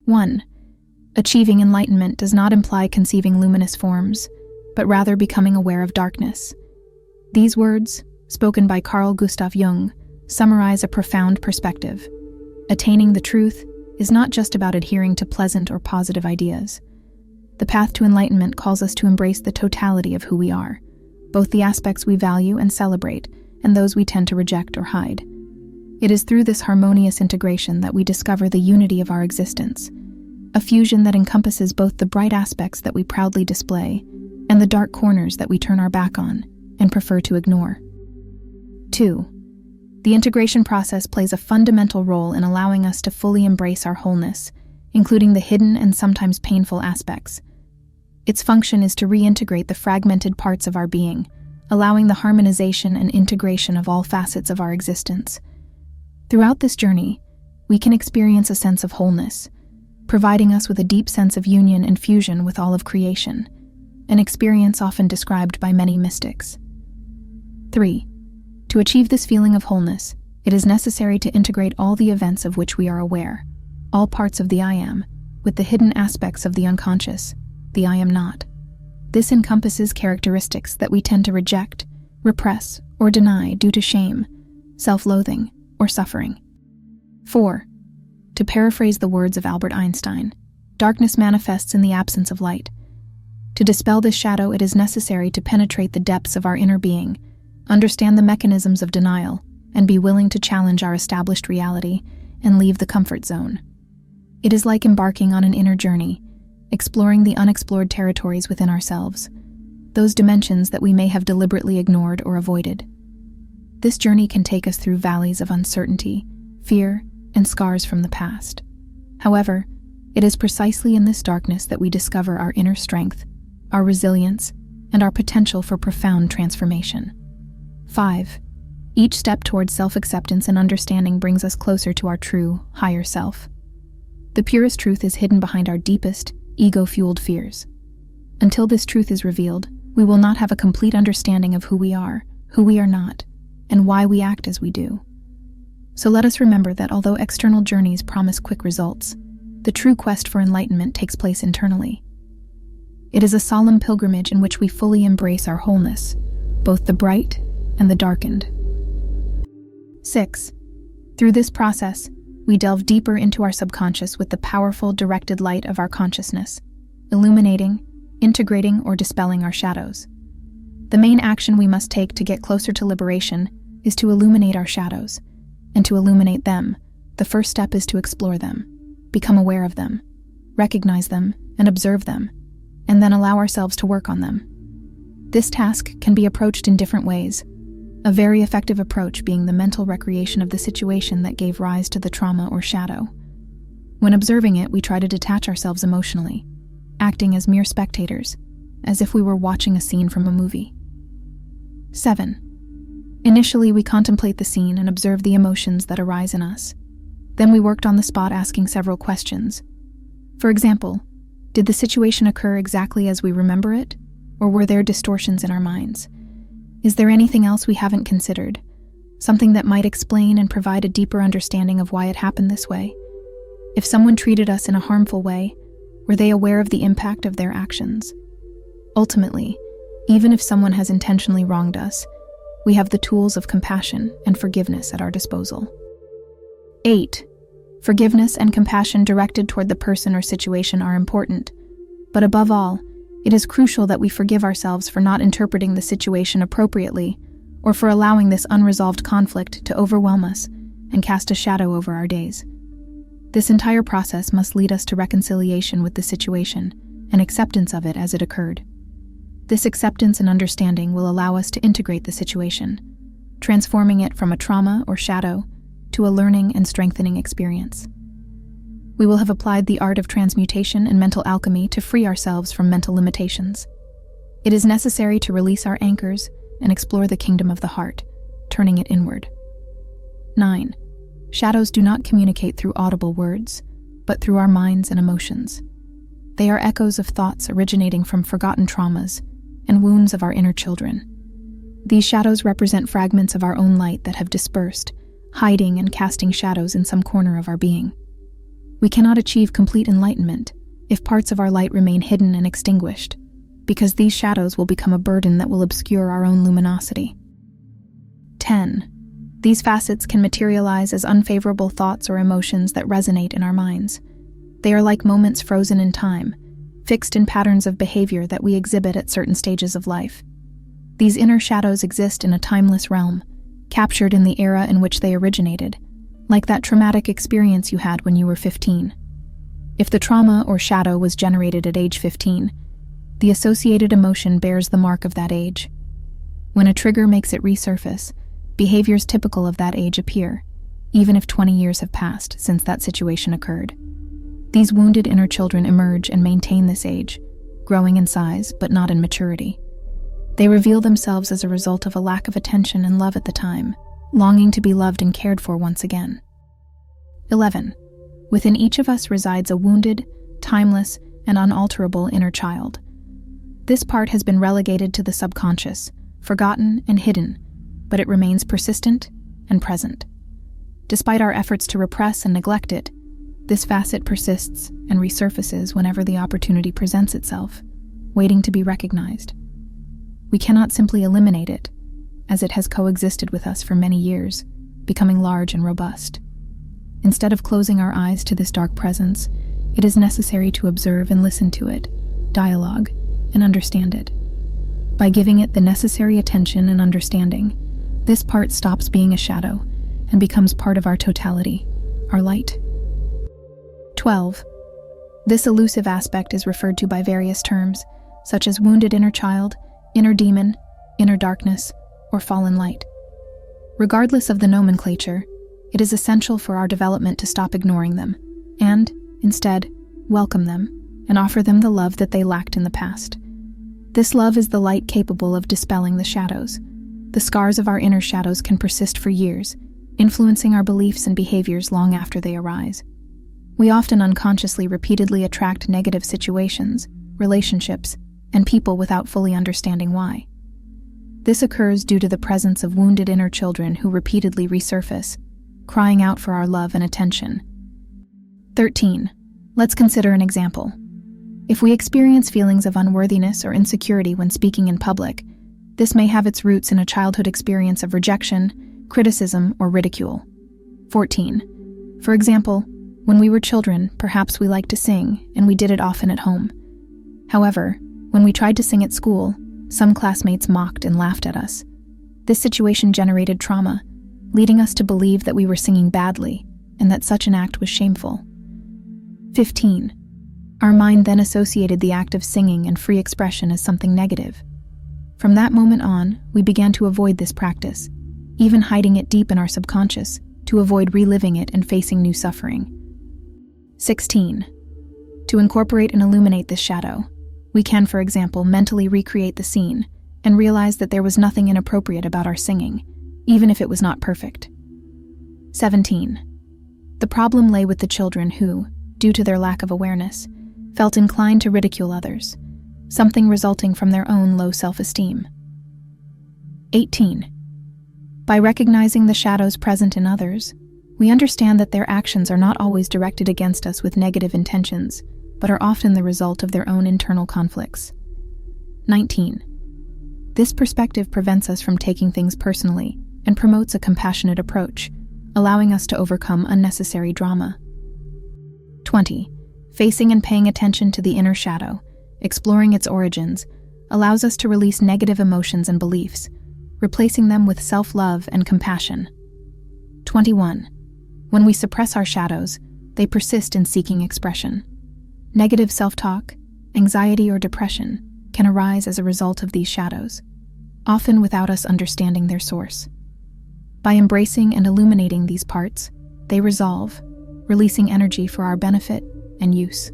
1. Achieving enlightenment does not imply conceiving luminous forms, but rather becoming aware of darkness. These words, spoken by Carl Gustav Jung, summarize a profound perspective. Attaining the truth is not just about adhering to pleasant or positive ideas. The path to enlightenment calls us to embrace the totality of who we are, both the aspects we value and celebrate, and those we tend to reject or hide. It is through this harmonious integration that we discover the unity of our existence, a fusion that encompasses both the bright aspects that we proudly display and the dark corners that we turn our back on and prefer to ignore. 2. The integration process plays a fundamental role in allowing us to fully embrace our wholeness, including the hidden and sometimes painful aspects. Its function is to reintegrate the fragmented parts of our being, allowing the harmonization and integration of all facets of our existence. Throughout this journey, we can experience a sense of wholeness, providing us with a deep sense of union and fusion with all of creation, an experience often described by many mystics. 3. To achieve this feeling of wholeness, it is necessary to integrate all the events of which we are aware, all parts of the I am, with the hidden aspects of the unconscious, the I am not. This encompasses characteristics that we tend to reject, repress, or deny due to shame, self-loathing, or suffering. 4. To paraphrase the words of Albert Einstein, darkness manifests in the absence of light. To dispel this shadow, it is necessary to penetrate the depths of our inner being, understand the mechanisms of denial, and be willing to challenge our established reality and leave the comfort zone. It is like embarking on an inner journey, exploring the unexplored territories within ourselves, those dimensions that we may have deliberately ignored or avoided. This journey can take us through valleys of uncertainty, fear, and scars from the past. However, it is precisely in this darkness that we discover our inner strength, our resilience, and our potential for profound transformation. 5. Each step towards self-acceptance and understanding brings us closer to our true, higher self. The purest truth is hidden behind our deepest, ego-fueled fears. Until this truth is revealed, we will not have a complete understanding of who we are not, and why we act as we do. So let us remember that although external journeys promise quick results, the true quest for enlightenment takes place internally. It is a solemn pilgrimage in which we fully embrace our wholeness, both the bright and the darkened. 6. Through this process, we delve deeper into our subconscious with the powerful, directed light of our consciousness, illuminating, integrating, or dispelling our shadows. The main action we must take to get closer to liberation is to illuminate our shadows. And to illuminate them, the first step is to explore them, become aware of them, recognize them, and observe them, and then allow ourselves to work on them. This task can be approached in different ways, a very effective approach being the mental recreation of the situation that gave rise to the trauma or shadow. When observing it, we try to detach ourselves emotionally, acting as mere spectators, as if we were watching a scene from a movie. 7. Initially, we contemplate the scene and observe the emotions that arise in us. Then we worked on the spot asking several questions. For example, did the situation occur exactly as we remember it, or were there distortions in our minds? Is there anything else we haven't considered? Something that might explain and provide a deeper understanding of why it happened this way? If someone treated us in a harmful way, were they aware of the impact of their actions? Ultimately, even if someone has intentionally wronged us, we have the tools of compassion and forgiveness at our disposal. 8. Forgiveness and compassion directed toward the person or situation are important, but above all, it is crucial that we forgive ourselves for not interpreting the situation appropriately or for allowing this unresolved conflict to overwhelm us and cast a shadow over our days. This entire process must lead us to reconciliation with the situation and acceptance of it as it occurred. This acceptance and understanding will allow us to integrate the situation, transforming it from a trauma or shadow to a learning and strengthening experience. We will have applied the art of transmutation and mental alchemy to free ourselves from mental limitations. It is necessary to release our anchors and explore the kingdom of the heart, turning it inward. 9. Shadows do not communicate through audible words, but through our minds and emotions. They are echoes of thoughts originating from forgotten traumas and wounds of our inner children. These shadows represent fragments of our own light that have dispersed, hiding and casting shadows in some corner of our being. We cannot achieve complete enlightenment if parts of our light remain hidden and extinguished, because these shadows will become a burden that will obscure our own luminosity. 10. These facets can materialize as unfavorable thoughts or emotions that resonate in our minds. They are like moments frozen in time, fixed in patterns of behavior that we exhibit at certain stages of life. These inner shadows exist in a timeless realm, captured in the era in which they originated, like that traumatic experience you had when you were 15. If the trauma or shadow was generated at age 15, the associated emotion bears the mark of that age. When a trigger makes it resurface, behaviors typical of that age appear, even if 20 years have passed since that situation occurred. These wounded inner children emerge and maintain this age, growing in size but not in maturity. They reveal themselves as a result of a lack of attention and love at the time, longing to be loved and cared for once again. 11. Within each of us resides a wounded, timeless, and unalterable inner child. This part has been relegated to the subconscious, forgotten and hidden, but it remains persistent and present. Despite our efforts to repress and neglect it, this facet persists and resurfaces whenever the opportunity presents itself, waiting to be recognized. We cannot simply eliminate it, as it has coexisted with us for many years, becoming large and robust. Instead of closing our eyes to this dark presence, it is necessary to observe and listen to it, dialogue, and understand it. By giving it the necessary attention and understanding, this part stops being a shadow and becomes part of our totality, our light. 12. This elusive aspect is referred to by various terms, such as wounded inner child, inner demon, inner darkness, or fallen light. Regardless of the nomenclature, it is essential for our development to stop ignoring them and, instead, welcome them and offer them the love that they lacked in the past. This love is the light capable of dispelling the shadows. The scars of our inner shadows can persist for years, influencing our beliefs and behaviors long after they arise. We often unconsciously repeatedly attract negative situations, relationships, and people without fully understanding why. This occurs due to the presence of wounded inner children who repeatedly resurface, crying out for our love and attention. 13. Let's consider an example. If we experience feelings of unworthiness or insecurity when speaking in public, this may have its roots in a childhood experience of rejection, criticism, or ridicule. 14. For example, when we were children, perhaps we liked to sing, and we did it often at home. However, when we tried to sing at school, some classmates mocked and laughed at us. This situation generated trauma, leading us to believe that we were singing badly and that such an act was shameful. 15. Our mind then associated the act of singing and free expression as something negative. From that moment on, we began to avoid this practice, even hiding it deep in our subconscious to avoid reliving it and facing new suffering. 16. To incorporate and illuminate this shadow, we can, for example, mentally recreate the scene and realize that there was nothing inappropriate about our singing, even if it was not perfect. 17. The problem lay with the children who, due to their lack of awareness, felt inclined to ridicule others, something resulting from their own low self-esteem. 18. By recognizing the shadows present in others, we understand that their actions are not always directed against us with negative intentions, but are often the result of their own internal conflicts. 19. This perspective prevents us from taking things personally and promotes a compassionate approach, allowing us to overcome unnecessary drama. 20. Facing and paying attention to the inner shadow, exploring its origins, allows us to release negative emotions and beliefs, replacing them with self-love and compassion. 21. When we suppress our shadows, they persist in seeking expression. Negative self-talk, anxiety, or depression can arise as a result of these shadows, often without us understanding their source. By embracing and illuminating these parts, they resolve, releasing energy for our benefit and use.